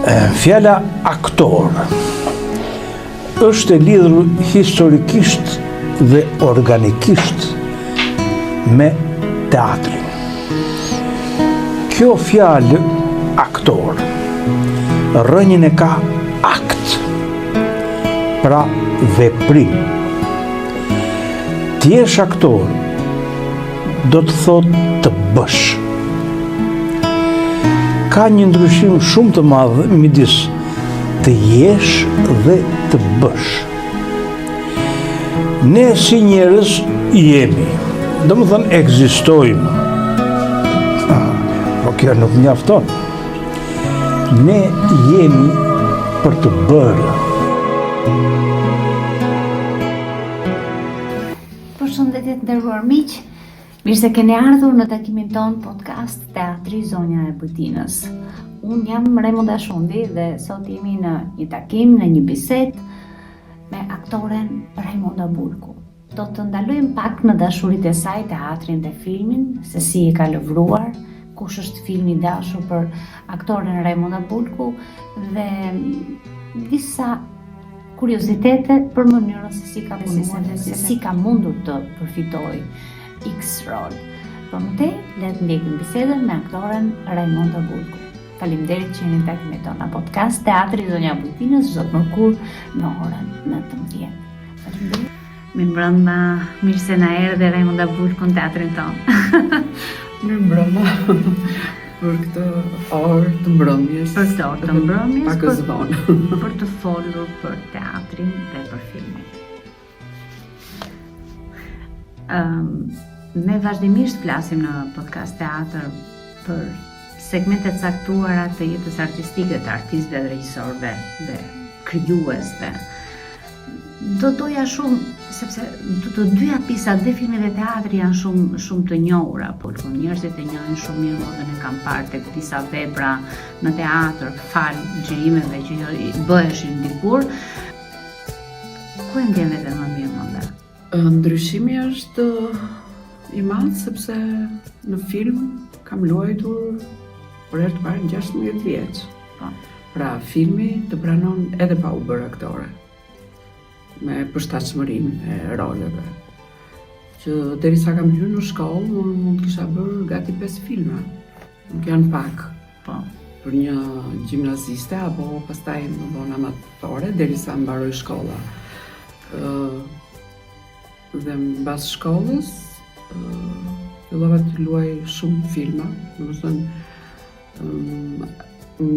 Fjala aktor është e lidhur historikisht dhe organikisht me teatrin. Kjo fjalë aktor, rënjën e ka akt, pra veprim. Ti jesh aktor, do të thotë të bësh. Ka një ndryshim shumë të madh midis të jesh dhe të bësh. Ne si njerëz jemi, domethënë ekzistojmë. Po kjo nuk mjafton. Ne jemi për të bërë. Përshëndetje të nderuar miq. Mirë se keni ardhur në takimin ton podcast Teatri Zonja e Bujtinës. Unë jam Rajmonda Shundi dhe sot jemi në një takim, në një bisedë me aktoren Rajmonda Bulku. Do të ndalojmë pak në dashuritë e saj, teatrin dhe filmin, se si e ka lëvruar, kush është filmi i dashur për aktoren Rajmonda Bulku dhe disa kuriozitete për mënyrën se si ka punuar dhe se si ka mundur të përfitojë X rol. Për më tej, le të ndjekim bisedën me aktoren Rajmonda Bulku. Faleminderit që jeni në takimin ton në podcast Teatri Zonja e Bujtinës çdo mërkur në orën 19. Faleminderit. Mi mbrëmba, mirë se na erdhe Rajmonda Bulku në teatrin ton. Mirë mbrëmba për këtë orë të mbrëmjes. Për këtë orë të mbrëmjes, pak zvonë. Për të folur për teatrin dhe për filmin. Ne vazhdimisht flasim në podcast teatr për segmentet caktuara të jetës artistike të artistëve dhe regjisorëve dhe krijuesve. Do doja shumë, sepse të dyja pisat dhe filmi dhe teatri janë shumë të njohura, por njerëzit e njohin shumë mirë modën e kanë parë tek disa vepra në teatr, fal xhirimeve që bëheshin dikur. Ku e ndjen veten më mirë Monda? Ndryshimi është i madh sepse në film kam luajtur për herë të parë 16 vjeç. Pra filmi të pranon edhe pa u bërë aktore, me përshtatshmërinë e roleve. Që derisa kam hyrë në shkollë, unë mund të kisha bërë gati 5 filma. Nuk janë pak. Po. Për një gjimnaziste apo pastaj më vonë amatore derisa mbaroj shkolla. Dhe mbas shkollës fillova të luaj shumë filma, domethënë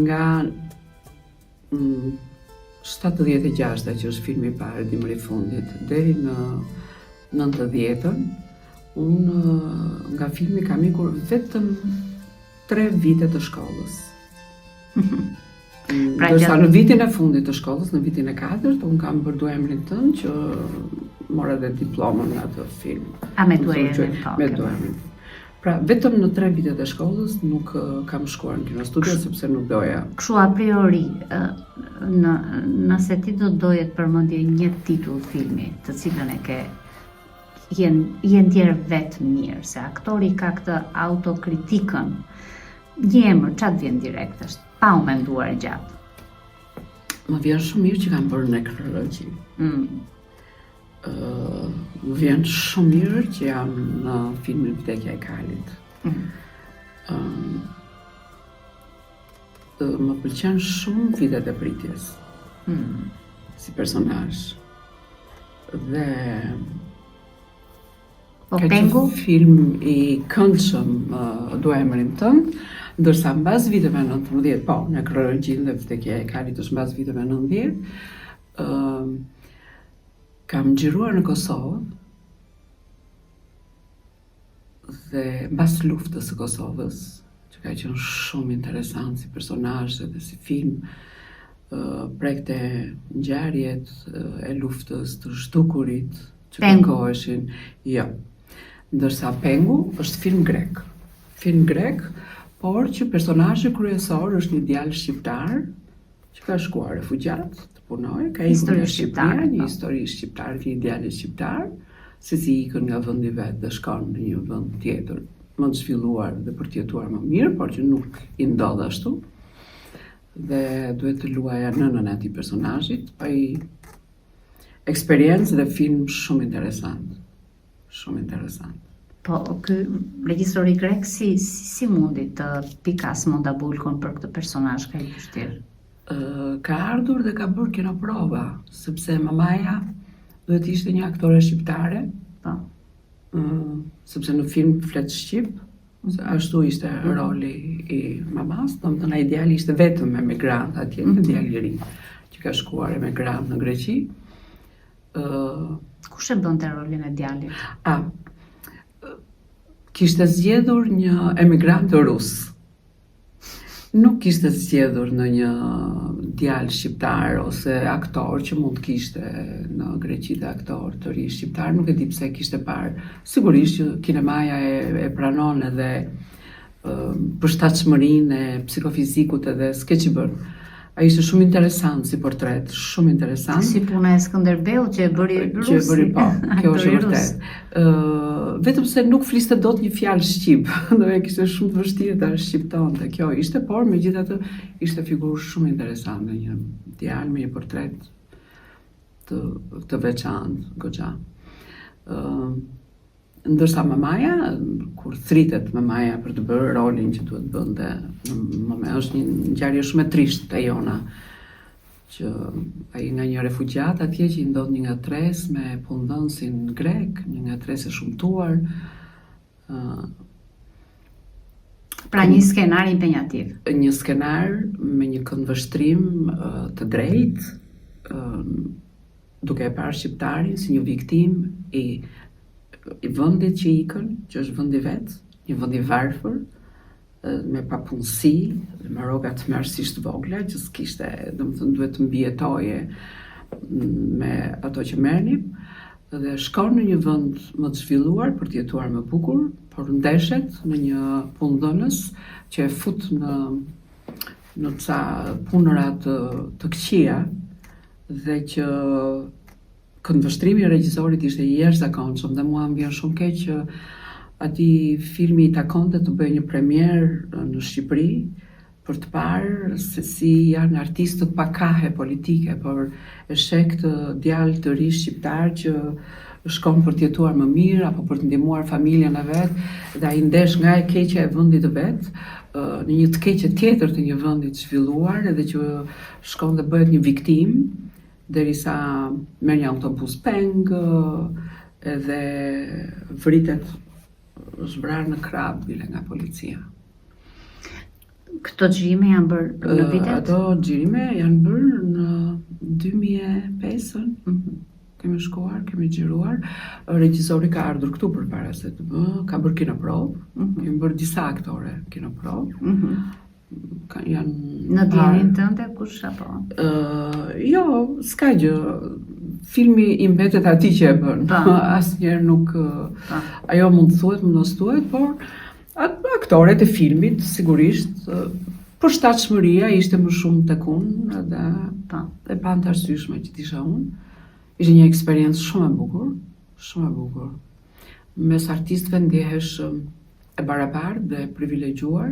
nga 76 që është filmi i parë Dimri i fundit deri në 90-ën, unë nga filmi kam ikur vetëm 3 vite të shkollës. Ndërsa në vitin e fundit të shkollës, në vitin e 4, unë kam bërë duemrin tënd që mora dhe diplomën në atë film. A me duemrin? Me duemrin. Pra, vetëm në 3 vitet e shkollës nuk kam shkuar në kinostudio sepse nuk doja. Kështu a priori, nëse ti do doje të përmendje një titull filmi, të cilën e ke je ndjer vetë mirë, se aktori ka këtë autokritikën. Një emër, çfarë vjen direkt është, pa u menduar gjatë. Më vjen shumë mirë që kam bërë nekrologji. Më vjen shumë mirë që jam në filmin Vdekja e Kalit. Më pëlqen shumë Vitet e pritjes, si personazh. Dhe Po ka Pengu? qenë film i këndshëm duemrin tënd, ndërsa mbas viteve 19, po, nekrologjinë dhe Vdekja e Kalit është mbas viteve 90, kam xhiruar në Kosovë dhe mbas luftës së Kosovës, që ka qenë shumë interesant si personazh dhe si film, prekte ngjarjet e luftës të zhdukurit që kërkoheshin. Jo. Ndërsa Pengu është film grek. Film grek, por që personazhi kryesor është një djalë shqiptar që ka shkuar refugjat të punoj, ka ikur nga Shqipëria, një histori shqiptare, një djalë shqiptar, se si ikën nga vendi vet dhe shkon në një vend tjetër, më të zhvilluar dhe për të jetuar më mirë, por që nuk i ndodh ashtu. dhe duhet të luaja nënën e atij personazhit, eksperiencë dhe film shumë interesant. Shumë interesant. Po, ky regjisori grek si mundi të pikas Mondabulkon për këtë personazh kaq vështirë? Ka ardhur dhe ka bërë kinoprova, sepse mamaja duhet ishte një aktore shqiptare, Po. sepse në film flet shqip, ashtu ishte roli i mamas, domethënë ideali ishte vetëm emigrant atje, djalë i ri që ka shkuar emigrant në Greqi. Kush e bënte rolin e djalit? Kishte zgjedhur një emigrant rus. Nuk kishte zgjedhur në një djalë shqiptar ose aktor që mund kishte në Greqi dhe aktor të ri shqiptar, nuk e di pse kishte parë. Sigurisht që kinemaja e pranon edhe përshtatshmërinë e psikofizikut edhe s'ke që bën. Ai ishte shumë interesant si portret, shumë interesant. Si puna e Skënderbeut që e bëri rusi. Që e bëri po, kjo është e vërtet. Vetëm se nuk fliste dot një fjalë shqip, do kishte shumë të vështirë ta shqiptonte. Kjo ishte, por megjithatë ishte figurë shumë interesante, një djalë me një portret të veçantë, goxha. Ndërsa mamaja, kur thritet mamaja për të bërë rolin që duhet bënte, në moment është një ngjarje shumë e trishtë e jona, që ai nga një refugjat atje që i ndodh një ngatresë me punëdhënësin grek, një ngatresë e shumtuar. Pra një skenar impenjativ. Një skenar me një këndvështrim të drejtë, duke e parë shqiptarin si një viktim i vendit që ikën, që është vendi vet, një vend i varfër, me papunësi, me rroga tmerrsisht vogla, që s'kishte, domethënë duhet të mbijetoje me ato që merrnim, dhe shkon në një vend më të zhvilluar për të jetuar më bukur, por ndeshet në një punëdhënës që e fut në ca punëra të këqija dhe që këndvështrimi i regjisorit ishte i jashtëzakonshëm dhe mua më vjen shumë keq që atij filmi i takonte të bëjë një premierë në Shqipëri për të parë se si janë artistët pa kahe politike, por e sheh këtë djalë të ri shqiptar që shkon për të jetuar më mirë apo për të ndihmuar familjen e vet, dhe ai ndesh nga e keqja e vendit të vet në një të keqe tjetër të një vendi të zhvilluar, edhe që shkon dhe bëhet një viktim derisa merr një autobus peng edhe vritet, është vrarë në krah bile nga policia. Këto xhirime janë bërë në vitet? Ato xhirime janë bërë në 2005-ën. Kemi shkuar, kemi xhiruar. Regjisori ka ardhur këtu përpara se të bëjë, ka bërë kinoprovë. Kemi bërë disa aktore kinoprovë. Në djerin tënde kush apo? Jo, s'ka gjë. Filmi i mbetet atij që e bën. Asnjëherë nuk ajo mund të thuhet, mund mos thuhet, por aktorët e filmit sigurisht përshtatshmëria ishte më shumë tek unë dhe e pa të arsyeshme që t'isha unë. Ishte një eksperiencë shumë e bukur, shumë e bukur. Mes artistëve ndjehesh e barabartë dhe privilegjuar,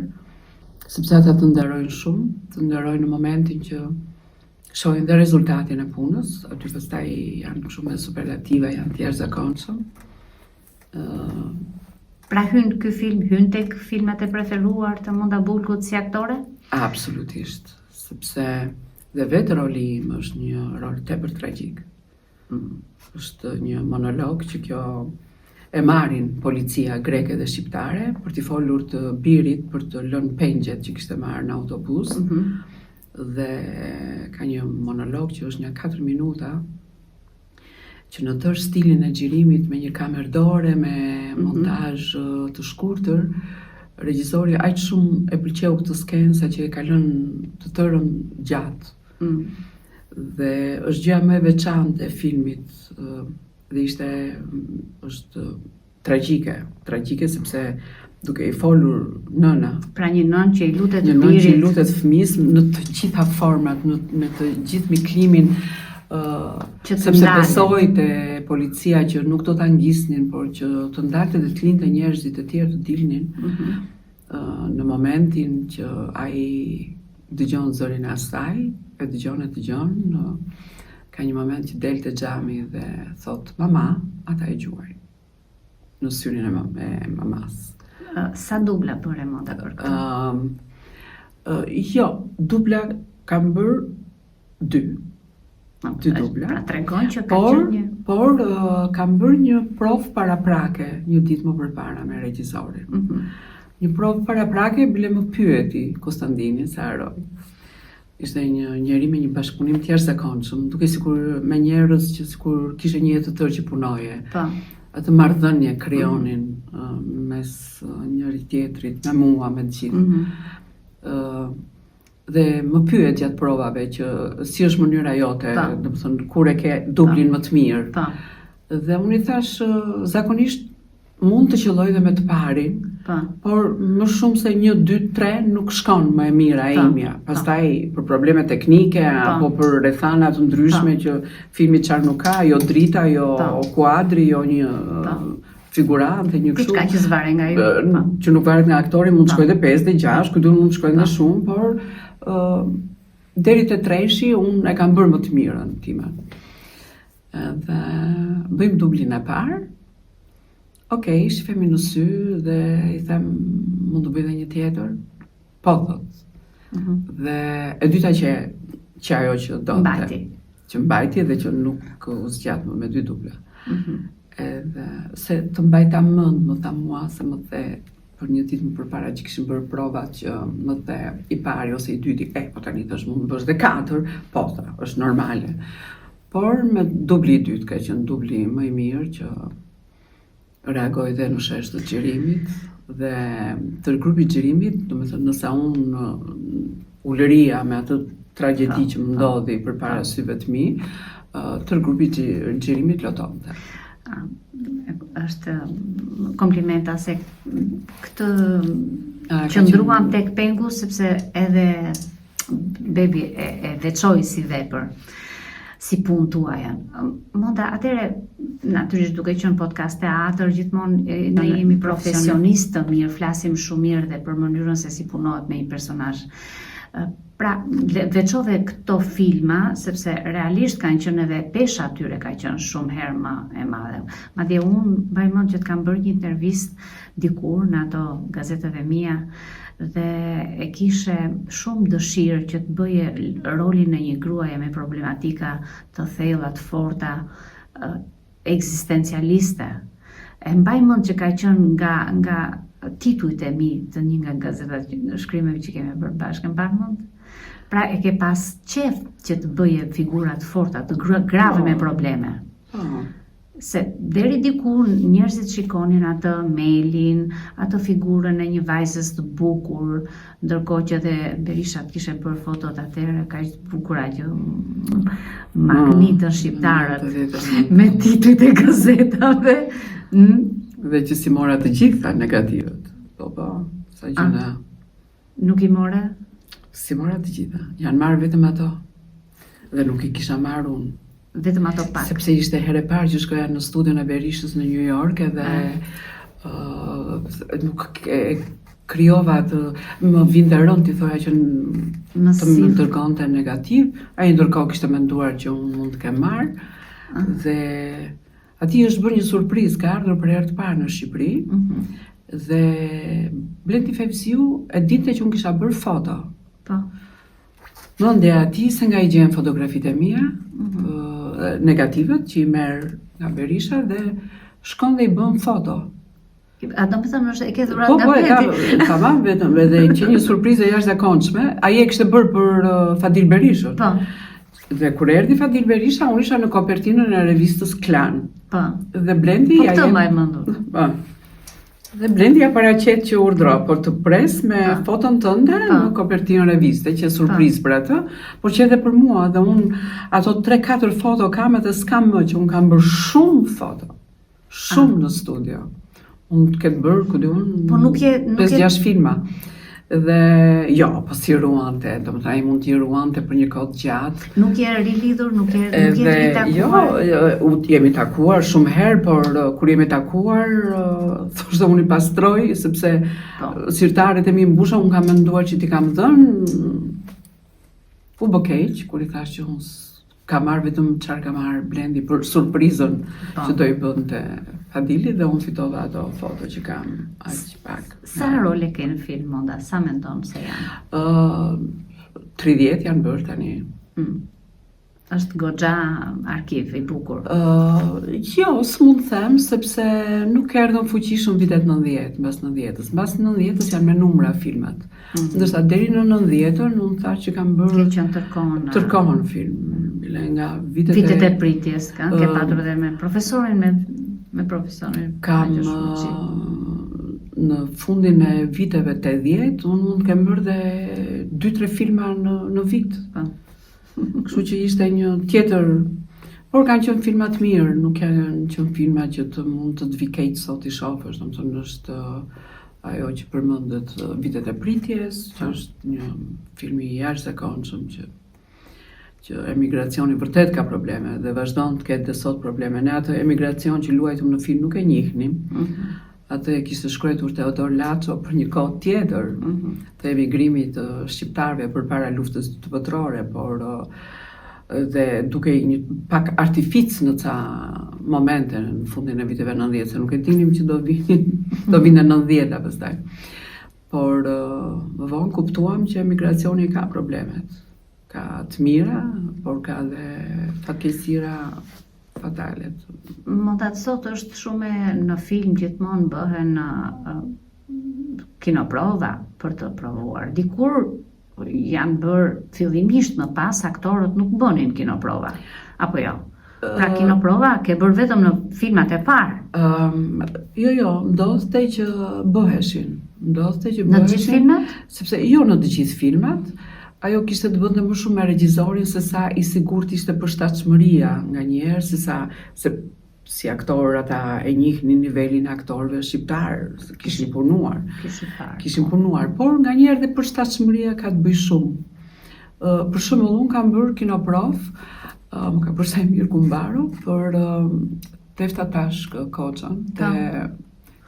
sepse ata të nderojnë shumë, të nderojnë në momentin që shohin dhe rezultatin e punës, aty pastaj janë shumë me superlativa, janë të jashtëzakonshëm. Pra ky film hyn tek filmat e preferuar të Mondabulkut si aktore? Absolutisht, sepse dhe vetë roli im është një rol tepër tragjik. Është një monolog që kjo e marrin policia greke dhe shqiptare për t'i folur të birit për të lënë pengjet që kishte marrë në autobus. Dhe ka një monolog që është një 4 minuta që në tërë stilin e xhirimit me një kamerë dore, me montazh të shkurtër, regjisori aq shumë e pëlqeu këtë skenë sa që e ka lënë të tërën gjatë. Dhe është gjëja më e veçantë e filmit dhe është tragjike sepse duke i folur nëna. Pra një nënë që i lutet birit. Një nënë që i lutet fëmis në të gjitha format, me të gjithë miklimin, sepse besoi te policia që nuk do ta ngjisnin, por që të ndalte dhe të linte njerëzit e tjerë të dilnin në momentin që ai dëgjon zërin e asaj, e dëgjon, ka një moment që del te xhami dhe thot mama, ata e gjuaj në syrin e mamas. Sa dubla bërë Raymonda për këtë? Jo, dubla kam bërë 2 dubla. Pra tregon që ka qenë një... Por kam bërë një provë paraprake një ditë më përpara me regjisorin. Një provë paraprake bile më pyeti Konstantini sa eroj. Ishte një njeri me një bashkëpunim të jashtëzakonshëm, duke sikur me njerëz që sikur kishte një jetë të tërë që punoje. Po. Atë marrëdhënie krijonin mes njëri tjetrit, me mua, me të gjithë. Dhe më pyet gjatë provave që si është mënyra jote, domethënë kur e ke dublin më të mirë. Dhe unë i thash zakonisht mund të qelloj dhe me të parin, por më shumë se 1, 2, 3 nuk shkon më e mira e imja. Pastaj për probleme teknike apo për rrethana të ndryshme që filmi çfarë nuk ka, jo drita, jo kuadri, jo një figurant e një kështu. Diçka që s'varet nga ju. Që nuk varet nga aktori, mund të shkojë dhe 5 dhe 6, këtu mund të shkojë dhe shumë, por deri te 3-shi unë e kam bërë më të mirën time. Dhe bëjmë dublin e parë. Okej, shifemi në sy dhe i them, mund të bëj dhe një tjetër? Po, thot. Dhe e dyta që ajo që do të. Që mbajti dhe që nuk u zgjat më me 2 dubla. Edhe se të mbajta mend, më tha mua se më the për një ditë më përpara që kishim bërë provat që më the i pari ose i dyti, po tani thash mund të bësh dhe 4, po tha, është normale. Por me dubli i dytë ka qenë dubli më i mirë që reagoj dhe në shesh të xhirimit dhe tër grupi i xhirimit, domethënë nëse unë ulëria me atë tragjedi që më ndodhi përpara syve të mi, tër grupi i xhirimit lotonte. Është komplimenta se këtë qëndruam tek pengu sepse edhe bebi e veçoi si vepër, si punë tuaja. Monda, atëre natyrisht duke qenë podcast teatr, gjithmonë ne jemi profesionistë të mirë, flasim shumë mirë dhe për mënyrën se si punohet me një personazh. Pra, veçove këto filma, sepse realisht kanë qenë edhe pesha atyre ka qenë shumë herë më e madhe. Madje unë mbaj mend që të kam bërë një intervistë dikur në ato gazetet e mia dhe e kishe shumë dëshirë që të bëje rolin e një gruaje me problematika të thella, të forta, ekzistencialiste. E mbaj mend që ka qenë nga titujt e mi të një nga gazetat shkrimeve që kemi bërë bashkë, mbaj mend? Pra e ke pas qef që të bëje figura të forta, të grave me probleme. Se deri diku njerëzit shikonin atë Melin, atë figurën e një vajzës të bukur, ndërkohë që dhe Berisha kishte bërë fotot atëherë kaq të bukura që magnitën shqiptarët me titujt e gazetave. Dhe që si mora të gjitha negativet. Po, sa gjëna. Nuk i more? Si mora të gjitha. Janë marrë vetëm ato. Dhe nuk i kisha marrë unë. Vetëm ato pak. Sepse ishte herë e parë që shkoja në studion e Berishës në New York edhe nuk e krijova të më vinte rënd t'i thoja që të më dërgonte negativ. Ai ndërkohë kishte menduar që unë mund të kem marrë dhe ati është bërë një surprizë, ka ardhur për herë të parë në Shqipëri dhe Blendi Fevziu e dinte që unë kisha bërë foto. Po. Mendja ati se nga i gjen fotografitë e mia, negativet që i merr nga Berisha dhe shkon dhe i bën foto. A do të thonë është e ke dhuratë nga Blendi? Po, tamam vetëm edhe që një surprizë e jashtëzakonshme, ai e kishte bërë për Fadil Berishën. Po. Dhe kur erdhi Fadil Berisha, unë isha në kopertinën e revistës Klan. Po. Dhe Blendi ja këtë mbaj mendur. Po. Dhe Blendi ja paraqet që urdhro, por të pres me foton tënde në kopertinën e reviste, që surprizë për atë, por që edhe për mua, dhe unë ato 3-4 foto kam edhe s'kam më që unë kam bërë shumë foto. Shumë në studio. Unë të ketë bërë, këtë unë, po 5-6 filma. Dhe jo, po si ruante, do më thaj mund t'i ruante për një kohë gjatë. Nuk je rilidhur, nuk je ritakuar? Jo, jemi takuar shumë herë, por kur jemi takuar, thoshte unë i pastroj, sepse sirtaret e mi mbusha, unë kam menduar që t'i kam dhënë U bë keq kur i thash që unë ka marrë vetëm çfarë ka marrë Blendi për surprizën që do i bënte Fadili dhe unë fitova ato foto që kam aq pak. Sa role ke në film, Monda? Sa mendon se janë? 30 janë bërë tani. Është goxha arkiv i bukur. Jo, s'mund të them, sepse nuk erdhën fuqishëm vitet 90, mbas 90-s. Mbas 90-s janë me numra filmat. Ndërsa deri në 90-ën unë thash që kam bërë Ke qenë tërkohën film. Bile nga vitet e pritjes, ke patur edhe me profesorin, me profesorin. Kam në fundin e viteve 80, unë mund të kem bërë dhe 2-3 filma në vit. Kështu që ishte një tjetër, por kanë qenë filma të mirë, nuk kanë qenë filma që të mund të vi keq sot i shohësh, domethënë është ajo që përmendet Vitet e pritjes, që është një film i jashtëzakonshëm që emigracioni vërtet ka probleme dhe vazhdon të ketë dhe sot probleme. Ne atë emigracion që luajtëm në film nuk e njihnim. Atë e kishte shkruar Teodor Laço për një kohë tjetër të emigrimit të shqiptarëve përpara luftës së botërore, por dhe duke një pak artific në ca momente në fundin e viteve 90, se nuk e dinim që do vinë në 90-a pastaj. Por më vonë kuptuam që emigracioni ka problemet. Ka të mira, por ka dhe fatkeqësira fatale. Monda, sot është shumë në film gjithmonë bëhen kinoprova për të provuar. Dikur janë bërë fillimisht, më pas aktorët nuk bënin kinoprova, apo jo? Pra kinoprova ke bërë vetëm në filmat e parë? Jo, ndodhte që bëheshin. Në të gjithë filmat? Sepse jo në të gjithë filmat. Ajo kishte të bënte më shumë me regjisorin se sa i sigurt ishte përshtatshmëria nganjëherë, se si aktor ata e njihnin nivelin e aktorëve shqiptar, kishin punuar. Kishin punuar, por nganjëherë dhe përshtatshmëria ka të bëjë shumë. Për shembull, unë kam bërë kinoprov, më ka bërë sa e mirë Kumbaro për Tefta Tashk Koçën, te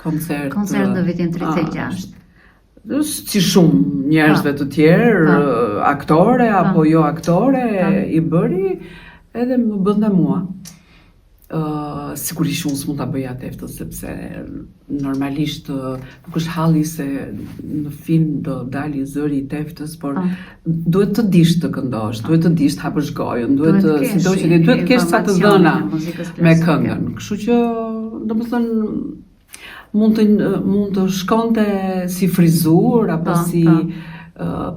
koncert në vitin 36. Si shumë njerëzve të tjerë, aktore apo jo aktore, i bëri edhe më bënda mua. Sigurisht unë s'mund ta bëja Teftën, sepse normalisht nuk është halli se në film do dali zëri i Teftës, por duhet të dish të këndosh, duhet të dish të hapësh gojën, duhet të kesh sa të dhëna me këngën. Kështu që, domethënë, mund të shkonte si frizur apo si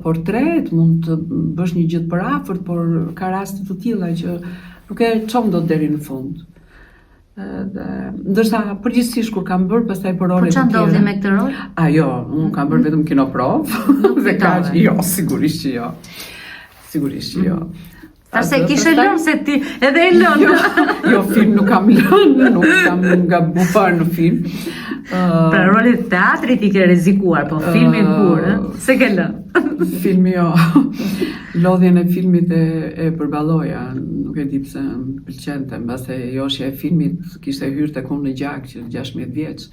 portret, mund të bësh një gjë të përafërt, por ka raste të tilla që nuk e çon dot deri në fund. Ndërsa përgjithsisht kur kam bërë pastaj për role të tjera. Po çfarë ndodhi me këtë rol? Jo, unë kam bërë vetëm kinoprov. Dhe kaq, jo, sigurisht që jo. Sigurisht që jo. Tase kishe lënë se ti edhe e lënë. Jo, film nuk kam lënë, nuk kam gabuar në film. Pra rolet teatrit i ke rrezikuar, po filmin kur, se ke lënë? Filmi jo. Lodhjen e filmit e përballoja, nuk e di pse më pëlqente, mbase joshja e filmit kishte hyrë tek unë në gjak që 16 vjeç.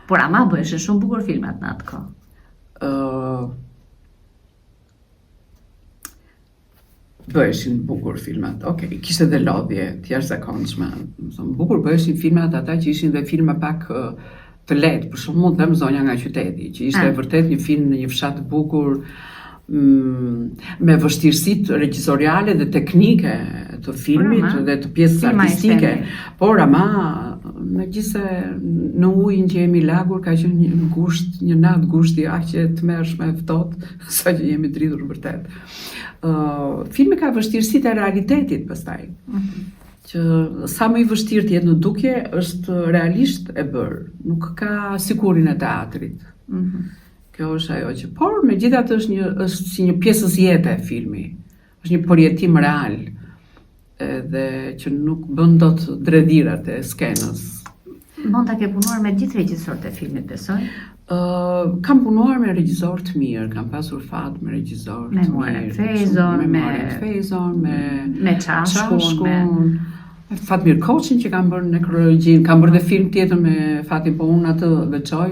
Por ama bëheshin shumë bukur filmat në atë kohë. Bëheshin bukur filmat. Okej, kishte dhe lodhje të jashtëzakonshme. Bukur bëheshin filmat ata që ishin dhe filma pak të lehtë, për shembull them Zonja nga qyteti, që ishte vërtet një film në një fshat të bukur, me vështirësitë regjizoriale dhe teknike të filmit dhe të pjesës artistike, por ama megjithëse në ujin që jemi lagur ka qenë një natë gushti aq e tmerrshme ftohtë, sa që jemi dridhur vërtet. Filmi ka vështirësitë e realitetit pastaj. Që sa më i vështirë të jetë në dukje, është realisht e bërë, nuk ka sikurin e teatrit. Kjo është ajo që, por megjithatë është si një pjesës jete e filmi, është një përjetim real, edhe që nuk bën dot dredhirat e skenës. Monda, ke punuar me gjithë regjisorët e filmit, besoj? Kam punuar me regjisor të mirë, kam pasur fat me regjisor të mirë. Me Muharrem Fezon, me Çashkun, Fatmir Koçin që kam bërë nekrologjin, kam bërë dhe film tjetër me Fatin, po unë atë veçoj.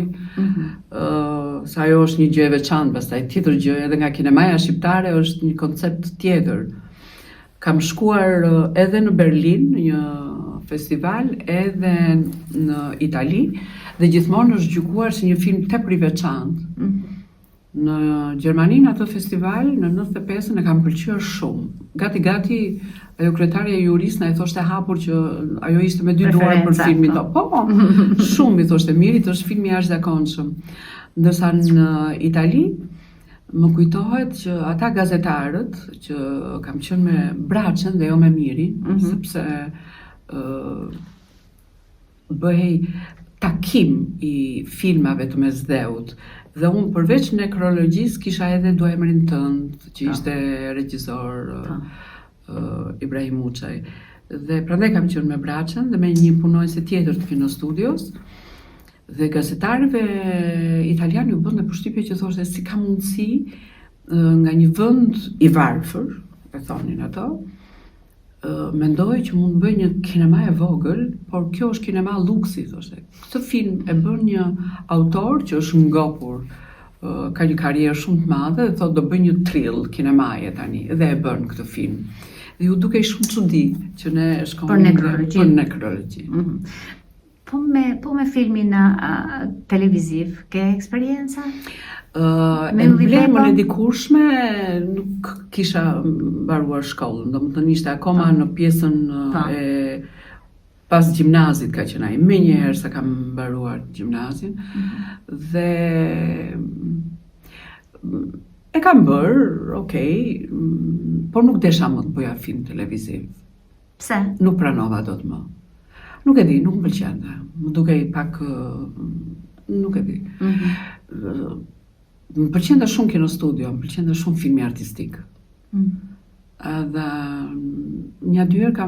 se ajo është një gjë e veçantë, pastaj tjetër gjë edhe nga kinemaja shqiptare është një koncept tjetër. Kam shkuar edhe në Berlin, një festival, edhe në Itali, dhe gjithmonë është gjykuar si një film tepër i veçantë. Në Gjermani në atë festival, në 95-ën e kam pëlqyer shumë. Gati, ajo kryetaria e juris na i thoshte hapur që ajo ishte me 2 duar për filmin. Po, shumë i thoshte mirit, është film i jashtëzakonshëm. Ndërsa në Itali, më kujtohet që ata gazetarët që kam qenë me Braçën dhe jo me Mirin, sepse bëhej takim i filmave të mesdheut. Dhe unë përveç nekrologjisë kisha edhe Duemrin tënd, që ishte regjisor Ibrahim Uçaj. Dhe prandaj kam qenë me Braçën dhe me një punonjëse tjetër të kinostudios. Dhe gazetarëve italianë ju bën përshtypje që thoshte si ka mundësi nga një vend i varfër, e thonin ato, mendoj që mund të bëj një kinema e vogël, por kjo është kinema luksi, thoshte. Këtë film e bën një autor që është ngopur, ka një karrierë shumë të madhe dhe thotë do bëj një thrill kinemaje tani, dhe e bën këtë film. Dhe ju dukej shumë çudi që ne shkojmë për nekrologji. Po me filmin televiziv, ke eksperjenca? Emblemën e dikurshme nuk kisha mbaruar shkollën, domethënë ishte akoma në pjesën e pas gjimnazit ka qenë ai, më njëherë sa kam mbaruar gjimnazin. Dhe e kam bërë, okay, por nuk desha më të bëja film televiziv. Pse? Nuk pranova dot më. Nuk e di, nuk më pëlqente. Më dukej pak, nuk e di. Më pëlqente shumë kinostudio, më pëlqente shumë filmi artistik. Edhe një dy herë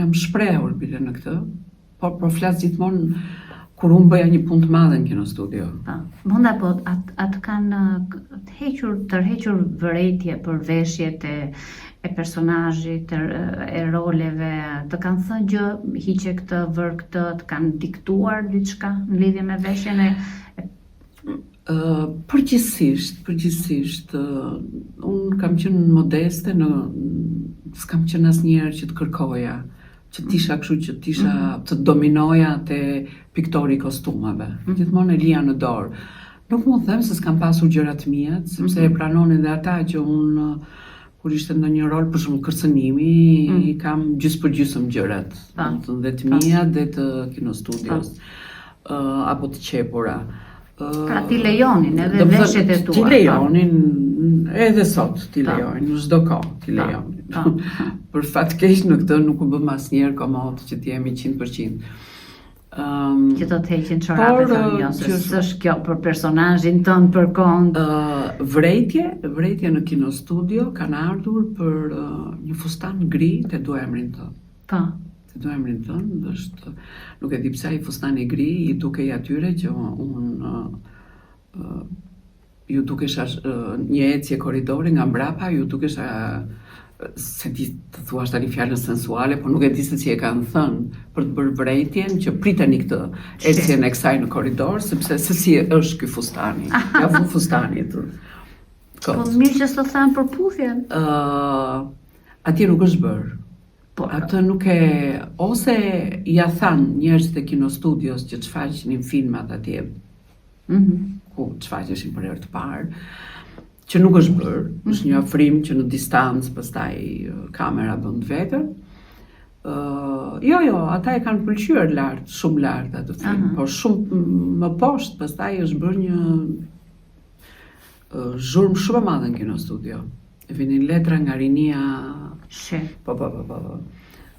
jam shprehur bile në këtë, por flas gjithmonë kur unë bëja një punë të madhe në kinostudio. Monda, po atë kanë tërhequr vërejtje për veshjet e personazhit, e roleve, të kanë thënë gjë, hiqe këtë, vër këtë, të kanë diktuar diçka në lidhje me veshjen e Përgjithsisht, unë kam qenë modeste, s'kam qenë asnjëherë që të kërkoja, që t'isha kështu, që t'isha të dominoja te piktori kostumave. Gjithmonë e lija në dorë. Nuk mund të them se s'kam pasur gjëra të mia, sepse e pranonin dhe ata që unë kur ishte ndonjë rol për shembull kërcënimi, i kam gjysmë për gjysmë gjërat, dhe të mia dhe të kinostudios, apo të qepura. Pra ti lejonin edhe veshjet e tua. Ti lejonin, edhe sot ti lejonin, në çdo kohë ti lejonin. Për fat keq në këtë nuk u bëm asnjëherë komod që të jemi 100%. Që do të heqin çorape thonë jo, se s'është kjo për personazhin tënd për kond. Vrejtje në kinostudio kanë ardhur për një fustan gri te Duemrin tënd. Po. Te Duemrin tënd është, nuk e di pse ai fustani gri i dukej atyre që ju dukesha një ecje korridori nga mbrapa, ju dukesha se di të thuash tani fjalën sensuale, por nuk e di se si e kanë thënë për të bërë vrejtjen që priteni këtë ecjen e kësaj në korridor, sepse se si është ky fustani. Ja vu fustani aty. Po mirë që s'të thanë për puthjen. Atje nuk është bërë. Atë nuk e, ose ja thanë njerëzit e kinostudios që çfaqnin filmat atje, ku çfaqeshin për herë të parë, që nuk është bërë, është një afrim që në distancë pastaj kamera bën vetën. Jo, ata e kanë pëlqyer shumë lart atë film, por shumë më poshtë pastaj është bërë një zhurmë shumë e madhe në kinostudio. Vinin letra nga rinia, po,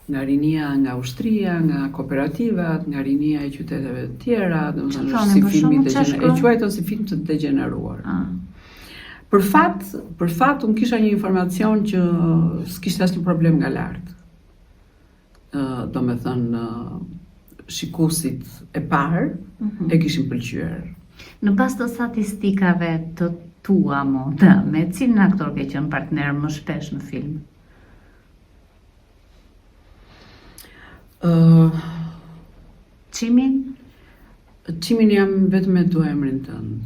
nga rinia nga ushtria, nga kooperativat, nga rinia e qyteteve të tjera, domethënë si filmi e quajtur si film të degeneruar. Për fat, unë kisha një informacion që s'kishte asnjë problem nga lart. Domethënë, shikuesit e parë e kishin pëlqyer. Në bazë të statistikave të tua, Monda, me cilin aktor ke qenë partner më shpesh në film? Çimin? Çimin jam vetëm me Duemrin tënd.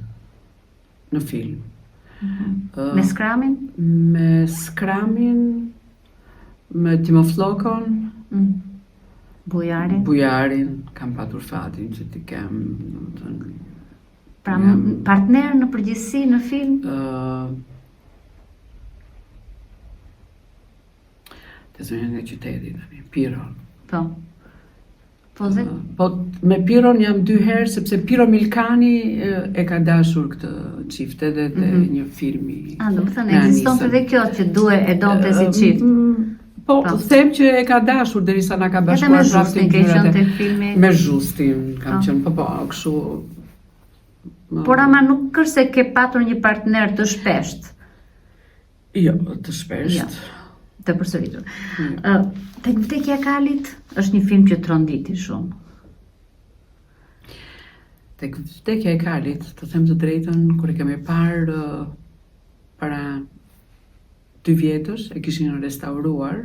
në film. Me Skramin? Me Skramin, me Timo Flokon, Bujarin. kam patur fatin që t'i kem, Pra partner në përgjithësi në film? Të zonjën e qytetit, Piron. Po. Po dhe? Po, me Piron jam 2 herë, sepse Piro Milkani e ka dashur këtë çift edhe te një filmi. Do të thënë ekziston edhe kjo që e donte si çift. Po, them që e ka dashur derisa na ka bashkuar prapë te filmi. Me Zhustin, kam qenë po kështu. Por ama nuk është se ke patur një partner të shpesht. Jo, të shpesht. Jo, të përsëritur. Tek vdekja e Kalit është një film që tronditi shumë. Tek vdekja e Kalit, të them të drejtën, kur e kemi parë para 2 vjetësh, e kishin restauruar,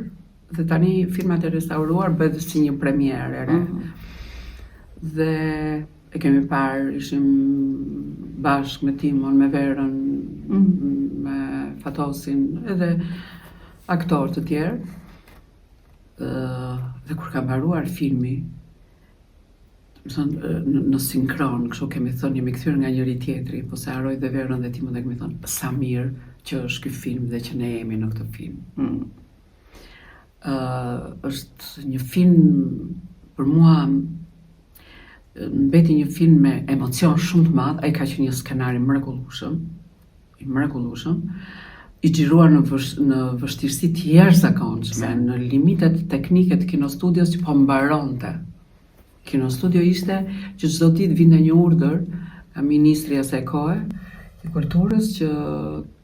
dhe tani filmat e restauruar bëhet si një premierë e re. Dhe e kemi parë, ishim bashkë me Timon, me Verën, me Fatosin, edhe aktorë të tjerë. Dhe kur ka mbaruar filmi, në sinkron, kështu kemi thënë, jemi kthyer nga njëri tjetri, po se haroj dhe Verën dhe Timon dhe kemi thënë, sa mirë që është ky film dhe që ne jemi në këtë film. Është një film, për mua, mbeti një film me emocion shumë të madh, ai ka qenë një skenar i mrekullueshëm, i xhiruar në vështirësi të jashtëzakonshme, në limitet teknike të kinostudios që po mbaronte. Kinostudio ishte që çdo ditë vinte një urdhër nga ministri asaj kohe i kulturës që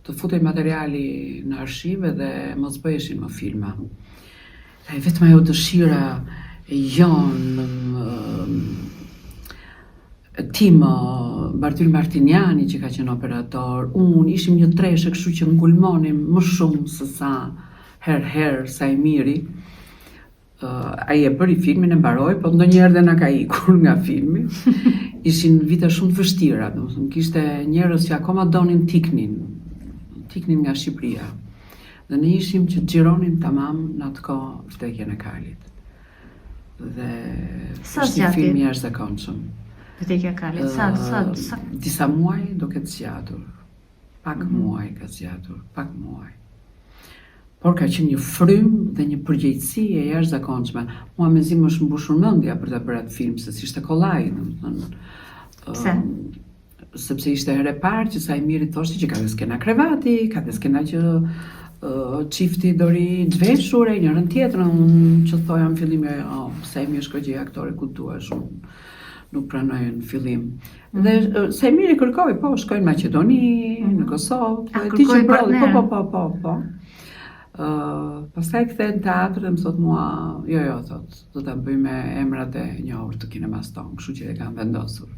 të futej materiali në arshive dhe mos bëheshin më filma. Dhe vetëm ajo dëshira e jonë, Timo, Bartyl Martiniani që ka qenë operator, unë ishim një treshe, kështu që ngulmonim më shumë se sa herë Sajmiri. Ai e bëri filmin, e mbaroi, po ndonjëherë dhe na ka ikur nga filmi. Ishin vite shumë të vështira, domethënë kishte njerëz që akoma donin tiknin nga Shqipëria. Dhe ne ishim që xhironim tamam në atë kohë vdekjen e Kalit. Dhe është një film i jashtëzakonshëm. Vdekja e Kalit, sa? Disa muaj do ketë zgjatur. Pak muaj ka zgjatur, pak muaj. Por ka qenë një frym dhe një përgjegjësi e jashtëzakonshme. Mua mezi më është mbushur mendja për ta bërë atë film, se ishte kollaj, domethënë. Pse? Sepse ishte herë e parë që Sajmiri thoshte që ka dhe skena krevati, ka dhe skena që çifti dori zhveshur e njërën tjetrën, unë që thoja në fillim, Sajmi është këgjej aktore ku duash, unë nuk pranoj në fillim. Dhe Sajmiri kërkoi, po, shkojnë në Maqedoni, në Kosovë, kërkoi partner. Po. Pastaj kthehen në teatr dhe më thot mua, jo, thot, do ta bëj me emrat e njohur të kinemas tonë, kështu që e kam vendosur.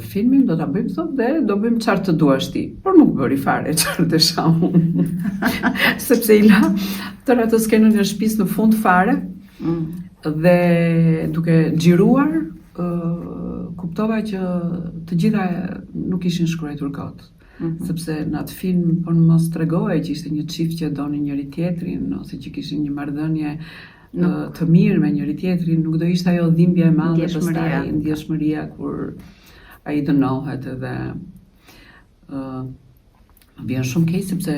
Filmin do ta bëjmë thot dhe do bëjmë çfarë të duash ti, por nuk bëri fare çfarë desha unë. Sepse i la tërë ato skenën e shtëpisë në fund fare dhe duke xhiruar kuptova që të gjitha nuk ishin shkruar kot. Sepse në atë film po në mos tregohej që ishte një çift që doni njëri tjetrin ose që kishin një marrëdhënie të mirë me njëri tjetrin, nuk do ishte ajo dhimbja e madhe pastaj ndjeshmëria kur ai dënohet edhe më vjen shumë keq sepse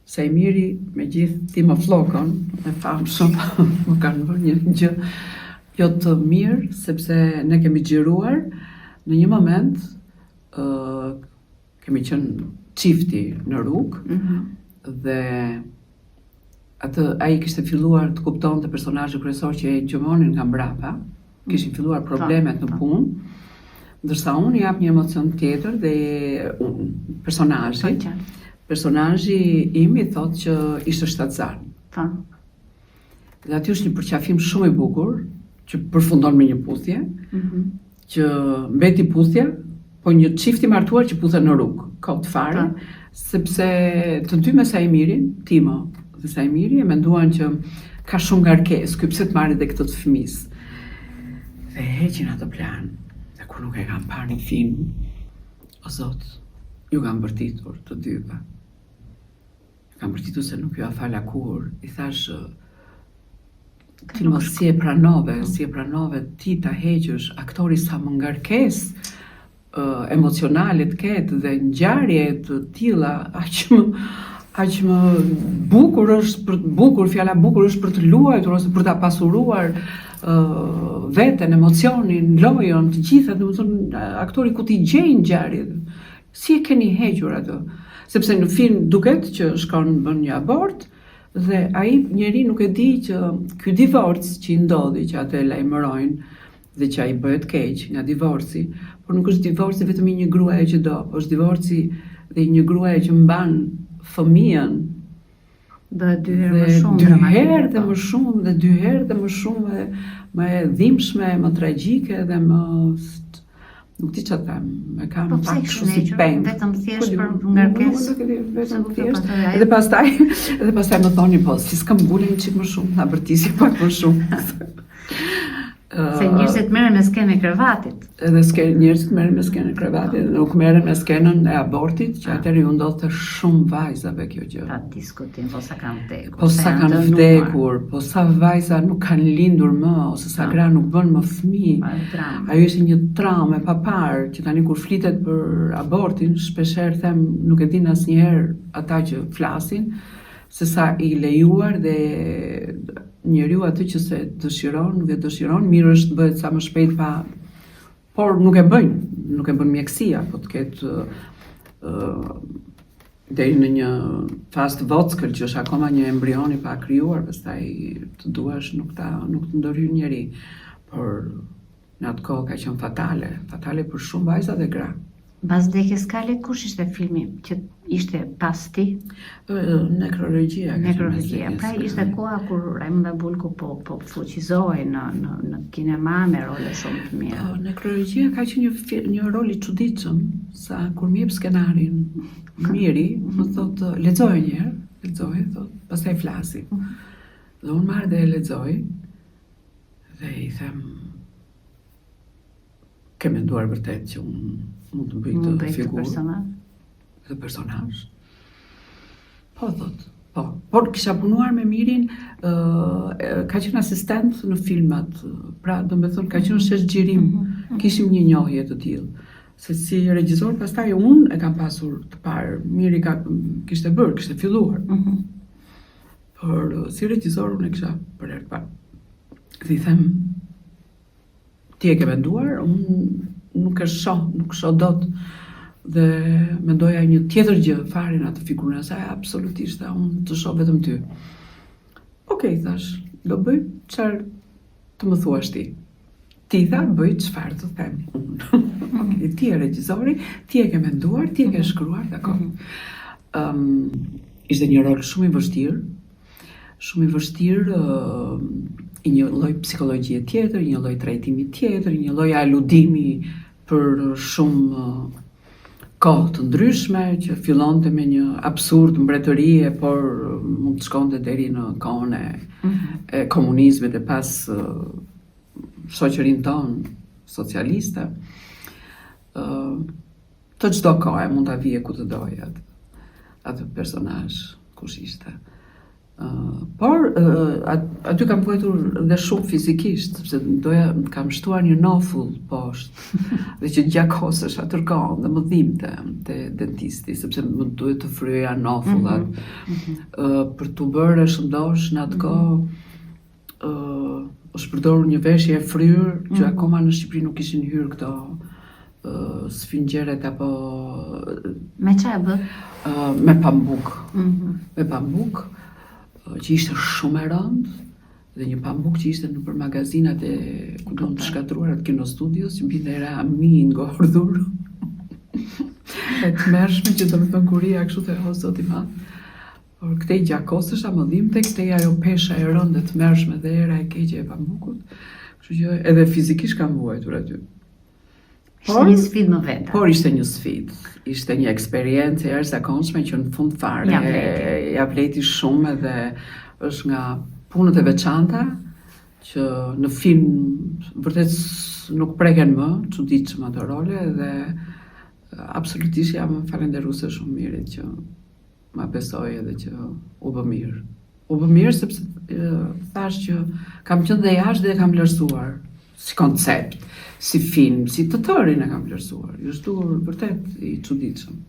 Sajmiri me gjithë Timo Flokon e famshëm më kanë bërë një gjë jo të mirë, sepse ne kemi xhiruar në një moment kemi qenë çifti në rrugë dhe ai kishte filluar të kuptonte personazhin kryesor që e gjëmonin nga mbrapa, kishin filluar problemet në punë, ndërsa unë jap një emocion tjetër dhe personazhi im i thotë që ishte shtatzar. Dhe aty është një përqafim shumë i bukur që përfundon me një puthje, që mbeti puthja, po një çift i martuar që puthen në rrugë, kot fare, sepse të dy me Sajmirin, Timo dhe Sajmiri, e menduan që ka shumë ngarkesë, ky pse të marrë dhe këtë të fëmisë. Dhe heqin atë plan. Dhe kur nuk e kam parë në film, o Zot, ju kam bërtitur të dyve. Kam bërtitur se nuk ju a fala kur. I thash, ti mos si e pranove, ti ta heqësh aktori sa më ngarkes emocionale të ketë dhe ngjarje të tilla, aq më bukur është fjala bukur është për të luajtur ose për ta pasuruar veten, emocionin, lojën, të gjitha, domethënë aktori ku ti gjej ngjarjet. Si e keni hequr atë? Sepse në film duket që shkon bën një abort dhe ai njeri nuk e di që ky divorc që i ndodhi, që atë e lajmërojnë dhe që ai bëhet keq nga divorci, por nuk është divorci vetëm i një gruaje që do, po është divorci dhe i një gruaje që mban fëmijën Dhe dy herë më shumë dhe dy herë dhe më shumë më e dhimbshme, më tragjike dhe më nuk di çfarë them, e kam pak kështu si peng. Vetëm thjesht për ngarkesë. Vetëm thjesht. Edhe pastaj më thoni po, si s'kam ngulur një çik më shumë, na bërtisi pak më shumë. Se njerëzit merren me skenën e krevatit. Edhe njerëzit merren me skenën e krevatit, nuk merren me skenën e abortit, që atëherë ju ndodhte shumë vajzave kjo gjë. Pa diskutim, po sa kanë vdekur. Po sa kanë vdekur, po sa vajza nuk kanë lindur më, ose sa gra nuk bën më fëmijë. Ajo ishte një traumë e papar, që tani kur flitet për abortin, shpeshherë them, nuk e din asnjëherë ata që flasin, se sa i lejuar dhe njeriu atë që se dëshiron, mirë është të bëhet sa më shpejt por nuk e bën mjekësia, po të ketë deri në një fazë të vockël që është akoma një embrion i pa krijuar, pastaj të duash nuk të ndërhyj njeri, por në atë kohë ka qenë fatale për shumë vajza dhe gra. Pas vdekjes Kale, kush ishte filmi që ishte pas ti? Nekrologjia. Pra ishte koha kur Rajmunda Bulku po fuqizohej në kinema me role shumë të mira. Nekrologjia ka qenë një rol i çuditshëm, sa kur më jep skenarin Miri, më thotë lexoje një herë, thotë, pastaj flasi. Dhe unë marr dhe e lexoj dhe i them, ke menduar vërtet që unë mund të bëj të figurë dhe personazh? Po, thot, po. Por kisha punuar me Mirin, ka qenë asistent në filmat, pra do me thonë ka qenë shesh xhirim, kishim një njohje të tillë. Se si regjisor, pastaj unë e kam pasur të parë, Miri kishte filluar. Por si regjisor unë e kisha për herë të parë. Dhe i them, ti e ke menduar, unë nuk shoh dot, dhe mendoja një tjetër gjë fare në atë figurën e saj, absolutisht, unë të shoh vetëm ty. Okej, thash, do bëj çfarë të më thuash ti. Ti tha, bëj çfarë të them unë. Okej, ti e regjisori, ti e ke menduar, ti e ke shkruar, dakor. Ishte një rol shumë i vështirë, i një lloj psikologjie tjetër, një lloj trajtimi tjetër, një lloj aludimi për shumë kohë të ndryshme, që fillonte me një absurd mbretërie, por mund të shkonte deri në kohën e komunizmit e pas shoqërinë tonë socialiste. Të çdo kohë mund ta vije ku të doje atë personazh, kush ishte. Por aty kam vuajtur dhe shumë fizikisht, sepse kam shtuar një nofull poshtë dhe që gjakosesha atër kohën dhe më dhimbte te dentisti, sepse më duhet të fryeja nofullat për t'u bërë shëndosh në atë kohë. Është përdorur një veshje e fryrë që akoma në Shqipëri nuk ishin hyrë këto sfingjeret apo me çfarë bë? Me pambuk. Me pambuk, që ishte shumë e rëndë, dhe një pambuk që ishte nëpër magazinat e kudo të shkatruara të kinostudios, që mbinte rami i ngordhur. E tmerrshme që do të thënë kuria kështu te o zoti i madh. Por këtej gjakosesha më dhimbte, këtej ajo pesha e rëndë e tmerrshme dhe era e keqe e pambukut. Kështu që edhe fizikisht kam vuajtur aty. Ishte një sfidë më vete. Por ishte një sfidë, ishte një eksperiencë e jashtëzakonshme që në fund fare ja vleti shumë edhe është nga punët e veçanta që në film vërtet nuk preken më, çuditshëm ato role dhe absolutisht jam falenderuese shumë mirit që ma besoi edhe që u bë mirë. U bë mirë sepse thash që kam qenë dhe jashtë dhe e kam vlerësuar si koncept, si film, si të tërin e kam vlerësuar. Ju është dukur vërtet i çuditshëm.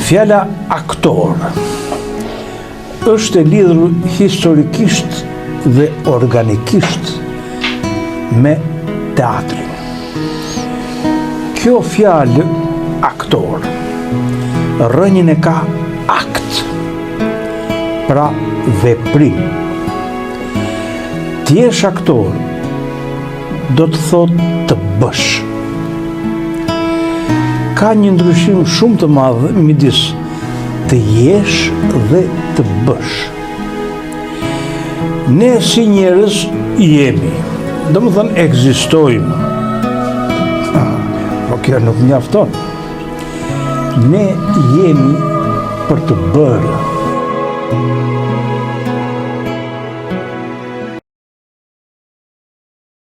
Fjala aktor është e lidhur historikisht dhe organikisht me teatrin. Kjo fjalë aktor rënjën e ka akt, pra veprim. Ti jesh aktor do të thotë të bësh. Ka një ndryshim shumë të madh midis të jesh dhe të bësh. Ne si njerëz jemi, domethënë ekzistojmë. Po kjo nuk mjafton. Ne jemi për të bërë.